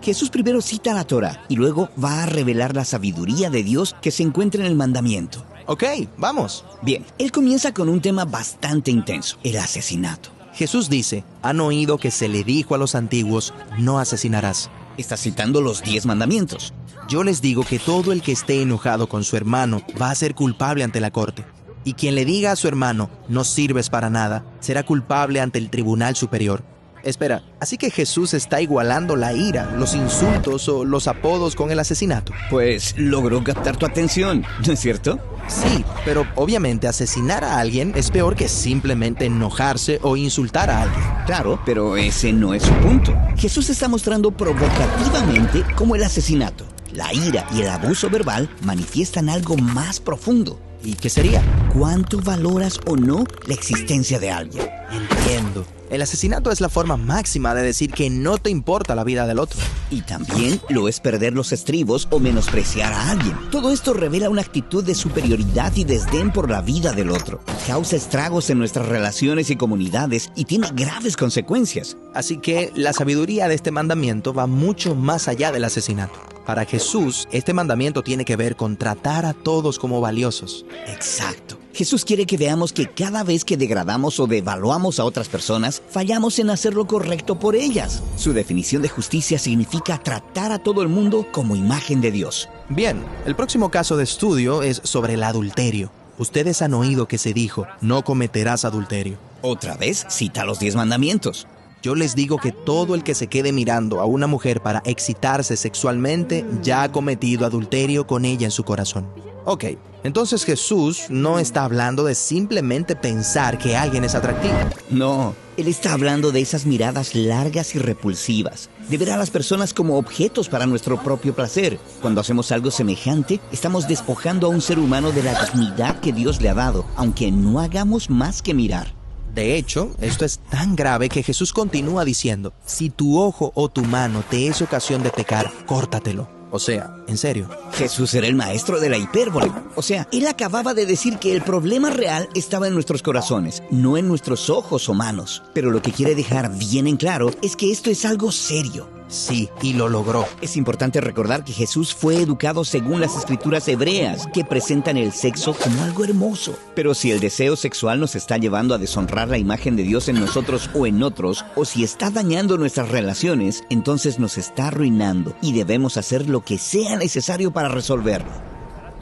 Jesús primero cita la Torá y luego va a revelar la sabiduría de Dios que se encuentra en el mandamiento. Ok, vamos. Bien, él comienza con un tema bastante intenso, el asesinato. Jesús dice, han oído que se le dijo a los antiguos, no asesinarás. Está citando los 10 mandamientos. Yo les digo que todo el que esté enojado con su hermano va a ser culpable ante la corte. Y quien le diga a su hermano, no sirves para nada, será culpable ante el tribunal superior. Espera, ¿así que Jesús está igualando la ira, los insultos o los apodos con el asesinato? Pues logró captar tu atención, ¿no es cierto? Sí, pero obviamente asesinar a alguien es peor que simplemente enojarse o insultar a alguien. Claro, pero ese no es su punto. Jesús está mostrando provocativamente cómo el asesinato, la ira y el abuso verbal manifiestan algo más profundo. ¿Y qué sería? ¿Cuánto valoras o no la existencia de alguien? Entiendo. El asesinato es la forma máxima de decir que no te importa la vida del otro. Y también lo es perder los estribos o menospreciar a alguien. Todo esto revela una actitud de superioridad y desdén por la vida del otro. Causa estragos en nuestras relaciones y comunidades y tiene graves consecuencias. Así que la sabiduría de este mandamiento va mucho más allá del asesinato. Para Jesús, este mandamiento tiene que ver con tratar a todos como valiosos. Exacto. Jesús quiere que veamos que cada vez que degradamos o devaluamos a otras personas, fallamos en hacer lo correcto por ellas. Su definición de justicia significa tratar a todo el mundo como imagen de Dios. Bien, el próximo caso de estudio es sobre el adulterio. Ustedes han oído que se dijo, no cometerás adulterio. Otra vez cita los 10 mandamientos. Yo les digo que todo el que se quede mirando a una mujer para excitarse sexualmente ya ha cometido adulterio con ella en su corazón. Ok, entonces Jesús no está hablando de simplemente pensar que alguien es atractivo. No, Él está hablando de esas miradas largas y repulsivas, de ver a las personas como objetos para nuestro propio placer. Cuando hacemos algo semejante, estamos despojando a un ser humano de la dignidad que Dios le ha dado, aunque no hagamos más que mirar. De hecho, esto es tan grave que Jesús continúa diciendo, si tu ojo o tu mano te es ocasión de pecar, córtatelo. O sea, en serio. Jesús era el maestro de la hipérbole. O sea, Él acababa de decir que el problema real estaba en nuestros corazones, no en nuestros ojos o manos. Pero lo que quiere dejar bien en claro es que esto es algo serio. Sí, y lo logró. Es importante recordar que Jesús fue educado según las escrituras hebreas, que presentan el sexo como algo hermoso. Pero si el deseo sexual nos está llevando a deshonrar la imagen de Dios en nosotros o en otros, o si está dañando nuestras relaciones, entonces nos está arruinando y debemos hacer lo que sea necesario para resolverlo.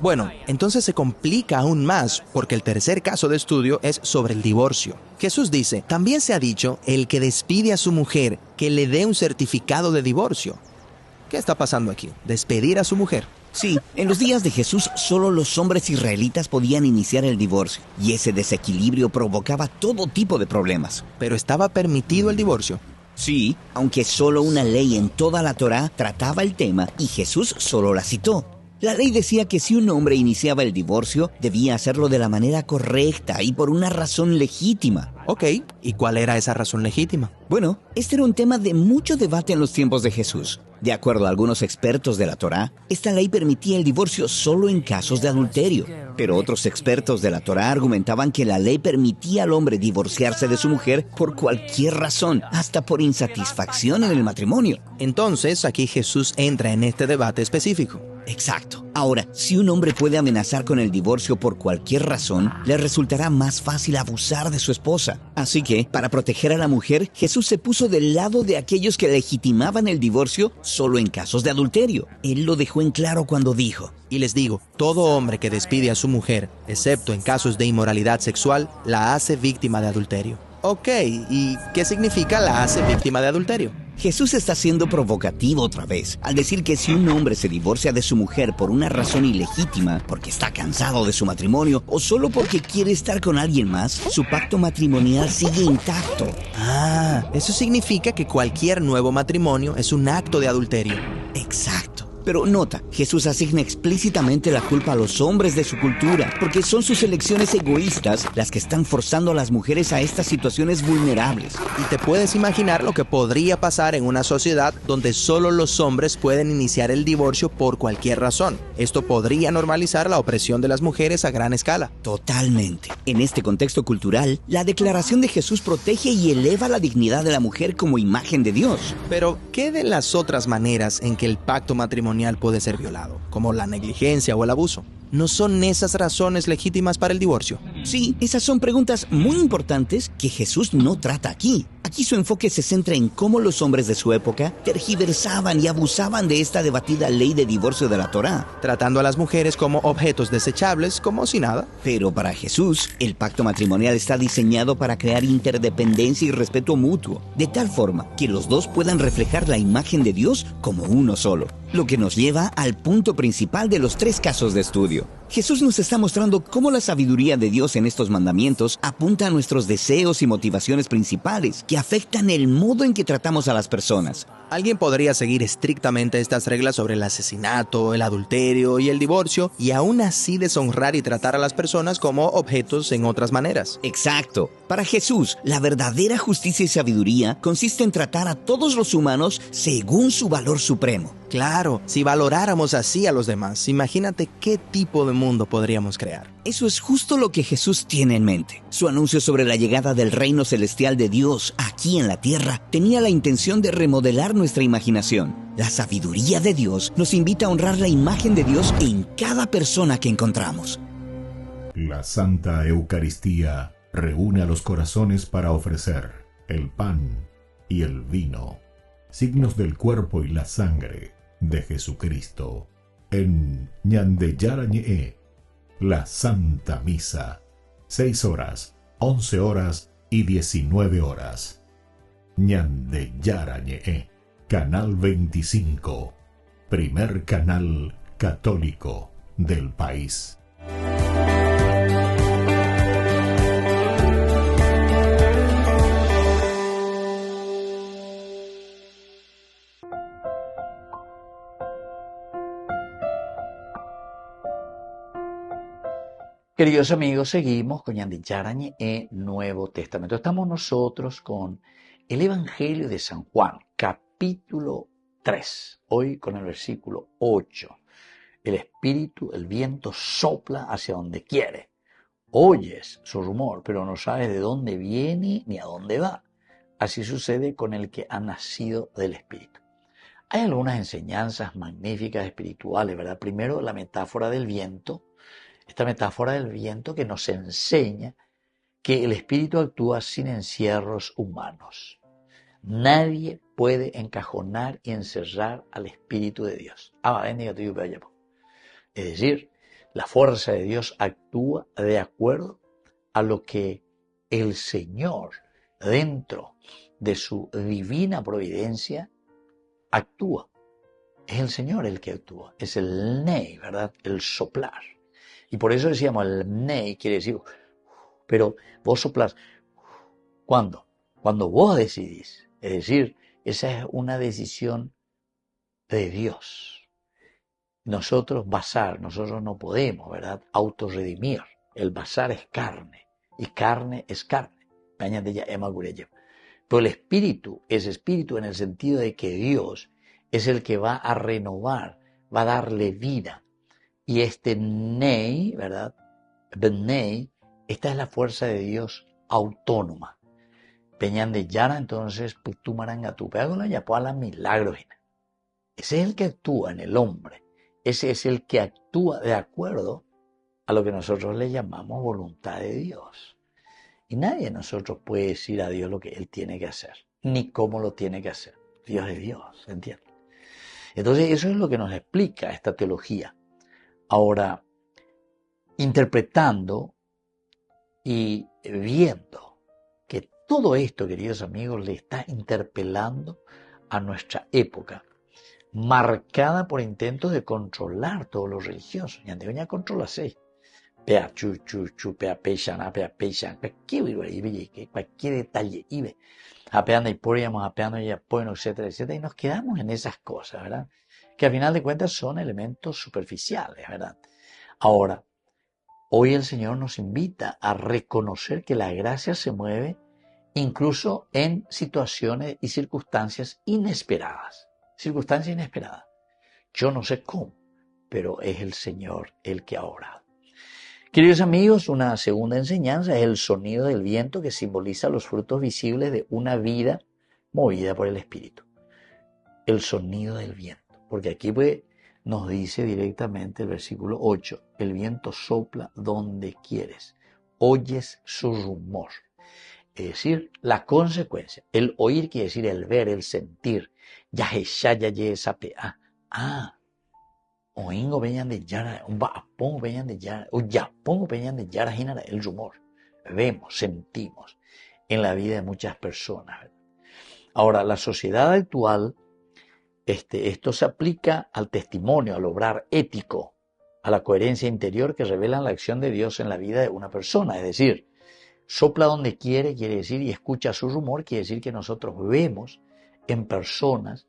Bueno, entonces se complica aún más porque el tercer caso de estudio es sobre el divorcio. Jesús dice, también se ha dicho, el que despide a su mujer, que le dé un certificado de divorcio. ¿Qué está pasando aquí? ¿Despedir a su mujer? Sí, en los días de Jesús solo los hombres israelitas podían iniciar el divorcio, y ese desequilibrio provocaba todo tipo de problemas. ¿Pero estaba permitido el divorcio? Sí, aunque solo una ley en toda la Torá trataba el tema y Jesús solo la citó. La ley decía que si un hombre iniciaba el divorcio, debía hacerlo de la manera correcta y por una razón legítima. Ok, ¿y cuál era esa razón legítima? Bueno, este era un tema de mucho debate en los tiempos de Jesús. De acuerdo a algunos expertos de la Torá, esta ley permitía el divorcio solo en casos de adulterio. Pero otros expertos de la Torá argumentaban que la ley permitía al hombre divorciarse de su mujer por cualquier razón, hasta por insatisfacción en el matrimonio. Entonces, aquí Jesús entra en este debate específico. Exacto. Ahora, si un hombre puede amenazar con el divorcio por cualquier razón, le resultará más fácil abusar de su esposa. Así que, para proteger a la mujer, Jesús se puso del lado de aquellos que legitimaban el divorcio solo en casos de adulterio. Él lo dejó en claro cuando dijo, y les digo, todo hombre que despide a su mujer, excepto en casos de inmoralidad sexual, la hace víctima de adulterio. Ok, ¿y qué significa la hace víctima de adulterio? Jesús está siendo provocativo otra vez, al decir que si un hombre se divorcia de su mujer por una razón ilegítima, porque está cansado de su matrimonio o solo porque quiere estar con alguien más, su pacto matrimonial sigue intacto. Ah, eso significa que cualquier nuevo matrimonio es un acto de adulterio. Exacto. Pero nota, Jesús asigna explícitamente la culpa a los hombres de su cultura, porque son sus elecciones egoístas las que están forzando a las mujeres a estas situaciones vulnerables. Y te puedes imaginar lo que podría pasar en una sociedad donde solo los hombres pueden iniciar el divorcio por cualquier razón. Esto podría normalizar la opresión de las mujeres a gran escala. Totalmente. En este contexto cultural, la declaración de Jesús protege y eleva la dignidad de la mujer como imagen de Dios. Pero, ¿qué de las otras maneras en que el pacto matrimonial puede ser violado, como la negligencia o el abuso? ¿No son esas razones legítimas para el divorcio? Sí, esas son preguntas muy importantes que Jesús no trata aquí. Aquí su enfoque se centra en cómo los hombres de su época tergiversaban y abusaban de esta debatida ley de divorcio de la Torá, tratando a las mujeres como objetos desechables, como si nada. Pero para Jesús, el pacto matrimonial está diseñado para crear interdependencia y respeto mutuo, de tal forma que los dos puedan reflejar la imagen de Dios como uno solo. Lo que nos lleva al punto principal de los 3 casos de estudio. Jesús nos está mostrando cómo la sabiduría de Dios en estos mandamientos apunta a nuestros deseos y motivaciones principales que afectan el modo en que tratamos a las personas. Alguien podría seguir estrictamente estas reglas sobre el asesinato, el adulterio y el divorcio y aún así deshonrar y tratar a las personas como objetos en otras maneras. Exacto. Para Jesús, la verdadera justicia y sabiduría consiste en tratar a todos los humanos según su valor supremo. Claro, si valoráramos así a los demás, imagínate qué tipo de mundo podríamos crear. Eso es justo lo que Jesús tiene en mente. Su anuncio sobre la llegada del reino celestial de Dios aquí en la tierra tenía la intención de remodelar nuestra imaginación. La sabiduría de Dios nos invita a honrar la imagen de Dios en cada persona que encontramos. La Santa Eucaristía reúne a los corazones para ofrecer el pan y el vino, signos del cuerpo y la sangre de Jesucristo. En Ñandeyarañe, la Santa Misa, 6 horas, 11 horas y 19 horas. Ñandeyarañe, Canal 25, primer canal católico del país. Queridos amigos, seguimos con Ñandeyarañe Nuevo Testamento. Estamos nosotros con el Evangelio de San Juan, capítulo 3. Hoy con el versículo 8. El espíritu, el viento sopla hacia donde quiere. Oyes su rumor, pero no sabes de dónde viene ni a dónde va. Así sucede con el que ha nacido del espíritu. Hay algunas enseñanzas magníficas espirituales, ¿verdad? Primero, la metáfora del viento. Esta metáfora del viento que nos enseña que el espíritu actúa sin encierros humanos. Nadie puede encajonar y encerrar al espíritu de Dios. Es decir, la fuerza de Dios actúa de acuerdo a lo que el Señor, dentro de su divina providencia, actúa. Es el Señor el que actúa. Es el nei, ¿verdad? El soplar. Y por eso decíamos, el nei quiere decir, pero vos soplás. ¿Cuándo? Cuando vos decidís. Es decir, esa es una decisión de Dios. Nosotros no podemos, ¿verdad? Autorredimir. El basar es carne. Y carne es carne. Pero el espíritu es espíritu en el sentido de que Dios es el que va a renovar, va a darle vida. Y este nei, ¿verdad? Benei, esta es la fuerza de Dios autónoma. Peñandeyara, entonces, putumarangatupeagola ya la milagros. Ese es el que actúa en el hombre. Ese es el que actúa de acuerdo a lo que nosotros le llamamos voluntad de Dios. Y nadie de nosotros puede decir a Dios lo que Él tiene que hacer, ni cómo lo tiene que hacer. Dios es Dios, ¿entiendes? Entonces, eso es lo que nos explica esta teología. Ahora, interpretando y viendo que todo esto, queridos amigos, le está interpelando a nuestra época, marcada por intentos de controlar todos los religiosos. Y antes controla seis. Pea chu, pea peixana, cualquier detalle, ibe. Apeando y poríamos, apeando y apoyo, etcétera, etcétera. Y nos quedamos en esas cosas, ¿verdad? Que al final de cuentas son elementos superficiales, ¿verdad? Ahora, hoy el Señor nos invita a reconocer que la gracia se mueve incluso en situaciones y circunstancias inesperadas. Circunstancias inesperadas. Yo no sé cómo, pero es el Señor el que ha obrado. Queridos amigos, una segunda enseñanza es el sonido del viento que simboliza los frutos visibles de una vida movida por el Espíritu. El sonido del viento. Porque aquí nos dice directamente el versículo 8, el viento sopla donde quieres, oyes su rumor. Es decir, la consecuencia. El oír quiere decir el ver, el sentir. Oingo peñan de yara, un bapongo peñan de yara, un yapongo peñan de yara, el rumor. Vemos, sentimos en la vida de muchas personas. Ahora, la sociedad actual, esto se aplica al testimonio, al obrar ético, a la coherencia interior que revelan la acción de Dios en la vida de una persona. Es decir, sopla donde quiere decir, y escucha su rumor, quiere decir que nosotros vemos en personas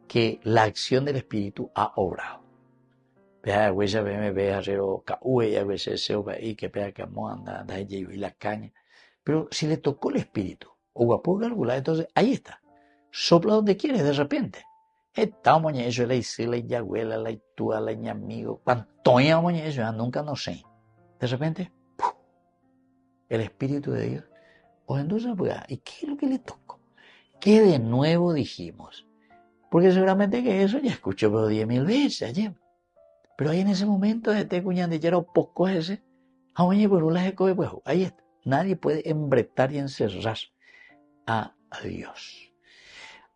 que la acción del Espíritu ha obrado. Pero si le tocó el Espíritu, entonces ahí está. Sopla donde quieres de repente. Nunca no sé. De repente, el Espíritu de Dios. O entonces, ¿y qué es lo que le tocó? ¿Qué de nuevo dijimos? Porque seguramente que eso ya escuchó pero 10.000 veces ayer. Pero ahí en ese momento de te cuñandillero poco ese, ahí está. Nadie puede embretar y encerrar a Dios.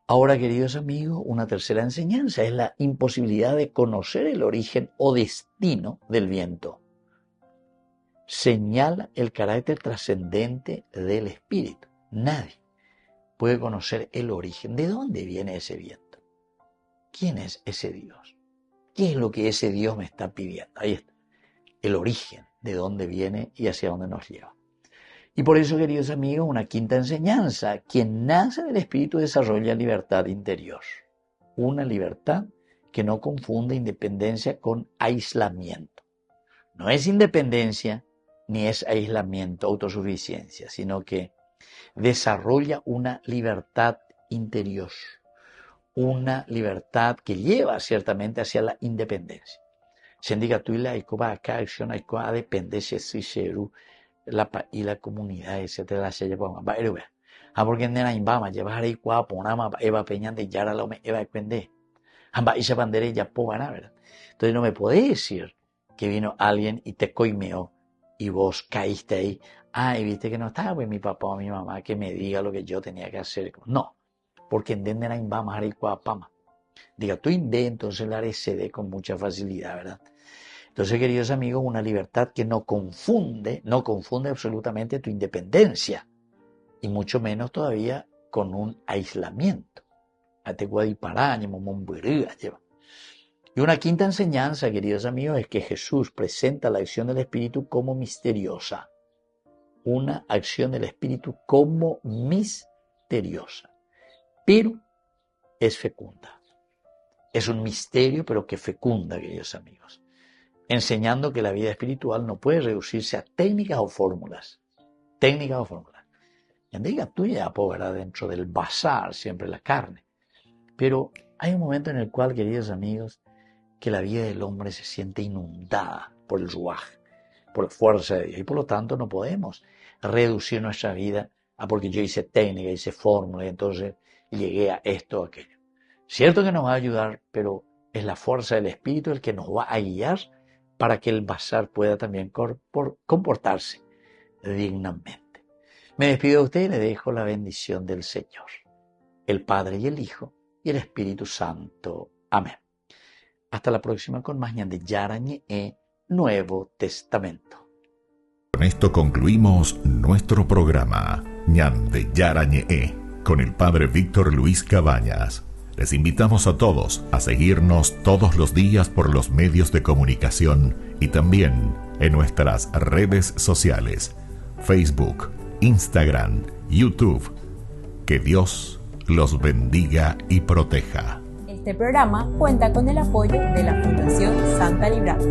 Ahora, queridos amigos, una tercera enseñanza es la imposibilidad de conocer el origen o destino del viento. Señala el carácter trascendente del Espíritu. Nadie puede conocer el origen. ¿De dónde viene ese viento? ¿Quién es ese Dios? ¿Qué es lo que ese Dios me está pidiendo? Ahí está. El origen, de dónde viene y hacia dónde nos lleva. Y por eso, queridos amigos, una quinta enseñanza. Quien nace del Espíritu desarrolla libertad interior. Una libertad que no confunde independencia con aislamiento. No es independencia ni es aislamiento, autosuficiencia, sino que desarrolla una libertad interior. Una libertad que lleva ciertamente hacia la independencia. Se indica tú y la acción, a dependencia, y la comunidad, etcétera, se lleva a porque en la imbama llevar ahí ponama eva peñan de yara la eva pende amba y se bandere ya pobana, ¿verdad? Entonces no me podés decir que vino alguien y te coimeó y vos caíste ahí, y viste que no estaba pues mi papá o mi mamá que me diga lo que yo tenía que hacer. No, porque en la imbama ahí pama diga tú inde, entonces la recede con mucha facilidad, ¿verdad? Entonces, queridos amigos, una libertad que no confunde absolutamente tu independencia, y mucho menos todavía con un aislamiento. Y una quinta enseñanza, queridos amigos, es que Jesús presenta la acción del Espíritu como misteriosa. Una acción del Espíritu como misteriosa, pero es fecunda. Es un misterio, pero que fecunda, queridos amigos. Enseñando que la vida espiritual no puede reducirse a técnicas o fórmulas. Técnicas o fórmulas. Y diga tú ya, ¿verdad? Dentro del bazar, siempre la carne. Pero hay un momento en el cual, queridos amigos, que la vida del hombre se siente inundada por el ruaj, por la fuerza de Dios. Y por lo tanto no podemos reducir nuestra vida a porque yo hice técnica, hice fórmula, y entonces llegué a esto o aquello. Cierto que nos va a ayudar, pero es la fuerza del Espíritu el que nos va a guiar para que el bazar pueda también comportarse dignamente. Me despido de usted y le dejo la bendición del Señor, el Padre y el Hijo y el Espíritu Santo. Amén. Hasta la próxima con más Ñande Yarañe Nuevo Testamento. Con esto concluimos nuestro programa Ñande Yarañe con el Padre Víctor Luis Cabañas. Les invitamos a todos a seguirnos todos los días por los medios de comunicación y también en nuestras redes sociales, Facebook, Instagram, YouTube. Que Dios los bendiga y proteja. Este programa cuenta con el apoyo de la Fundación Santa Librada.